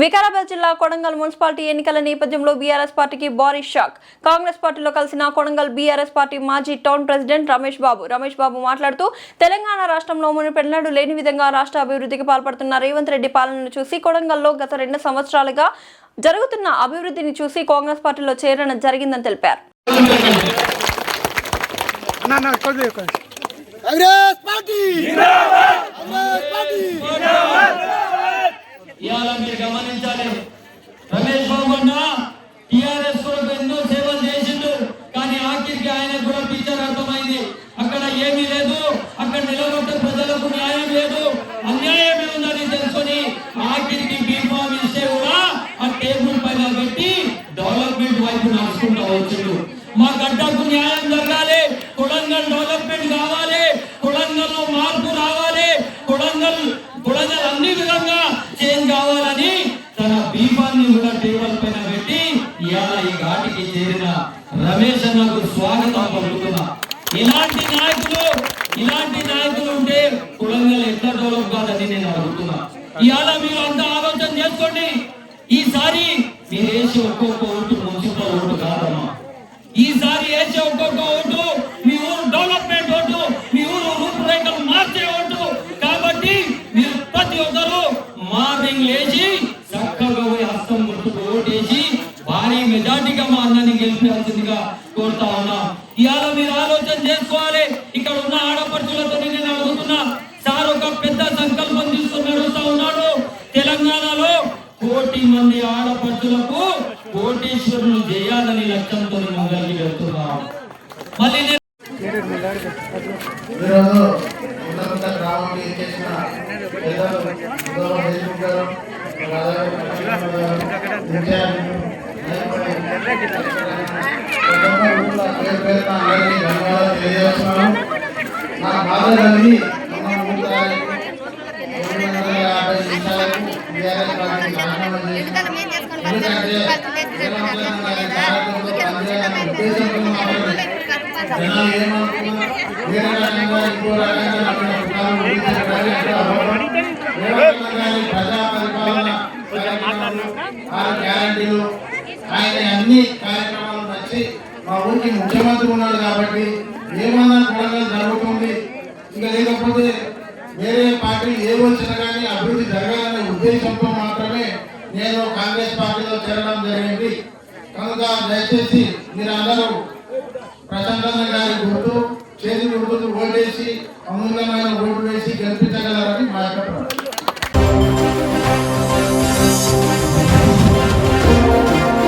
వికారాబాద్ జిల్లా కొడంగల్ మున్సిపాలిటీ ఎన్నికల నేపథ్యంలో బీఆర్ఎస్ పార్టీకి భారీ షాక్. కాంగ్రెస్ పార్టీలో కలిసిన కొడంగల్ బీఆర్ఎస్ పార్టీ మాజీ టౌన్ ప్రెసిడెంట్ రమేష్ బాబు మాట్లాడుతూ తెలంగాణ రాష్ట్రంలో మునుపెన్నడూ లేని విధంగా రాష్ట్ర అభివృద్ధికి పాల్పడుతున్న రేవంత్ రెడ్డి పాలనను చూసి కొడంగల్లో గత 2 సంవత్సరాలుగా జరుగుతున్న అభివృద్ధిని చూసి కాంగ్రెస్ పార్టీలో చేరడం జరిగిందని తెలిపారు. రమేష్ బాబు అన్న టిఆర్ఎస్ కొరకు ఎన్నో సేవలు చేసిండు, కానీ ఆఖరికి ఆయన కూడా పిక్చర్ అర్థమైంది. అక్కడ ఏమీ లేదు, అక్కడ నిలబడ్డ ప్రజలకు న్యాయం లేదు, అన్యాయమే ఉందని తెలుసుకొని ఆఖరికి బీఫామ్ ఇస్తే కూడా ఆ టేబుల్ పైన పెట్టి డెవలప్మెంట్ వైపు నడుచుకుంటూ వచ్చిండు. మా గడ్డకు న్యాయం జరగాలి, కొడంగల్ డెవలప్మెంట్ కావాలి, కొడంగల్లో మార్పు రావాలి, కొడంగల్ అన్ని విధంగా చేంజ్ కావాలని తన బీఫాన్ని కూడా టేబుల్ పైన పెట్టి ఇవాళ ఈ ఘాటికి చేరిన రమేష్ అన్నకు స్వాగతం పలుకుతున్నా. ఇలాంటి నాయకులు ఉంటే కొడంగల్ ఎట్లా డెవలప్ కాదని నేను అడుగుతున్నా. ఇవాళ మీరు అంతా ఆలోచన చేసుకోండి. ఈసారి మీరు వేసే ఒక్కొక్క ఓటు మున్సిపల్ ఓటు కాదమ్మా, ఈసారి వేసే ఒక్కొక్క ఓటు మీ ఊరు డెవలప్మెంట్ ఓటు, మీ ఊరు రూపురేఖలు మార్చే ఓటు. కాబట్టి మీరు ప్రతి ఒక్కరు మార్నింగ్ లేచి చక్కగా పోయి హస్తం గుర్తుకు ఓటేసి భారీ మెజార్టీగా మా అన్నని గెలిపించాల్సిందిగా కోరుతా ఉన్నా. ఇవాళ మీరు ఆలోచన చేసుకోవాలి. ఇక్కడ ఉన్న ఆడపడుచులతో నేను అడుగుతున్నా, సార్ ఒక పెద్ద సంకల్పం తీసుకుని నడుస్తా ఉన్నాడు. తెలంగాణలో 1 కోటి మంది ఆడపడుచులకు కోటీశ్వరులు చేయాలని లక్ష్యంతో ముందరికి వెళ్తున్నాం. మళ్ళీ ఆయన అన్ని కార్యక్రమాలు నచ్చి మా ఊరికి ముఖ్యమంత్రి ఉన్నాడు కాబట్టి ఏమన్నా కూడా జరుగుతుంది. ఇంకా లేకపోతే వేరే పార్టీ ఏ వచ్చినా కానీ అభివృద్ధి జరగాలనే ఉద్దేశంతో మాత్రమే నేను కాంగ్రెస్ పార్టీలో చేరడం జరిగింది. కనుక దయచేసి మీరు అందరూ ప్రశాంత్ గారి గుర్తు చేతి గుర్తుకు ఓటేసి అమూల్యమైన ఓటు వేసి గెలిపించగలరు.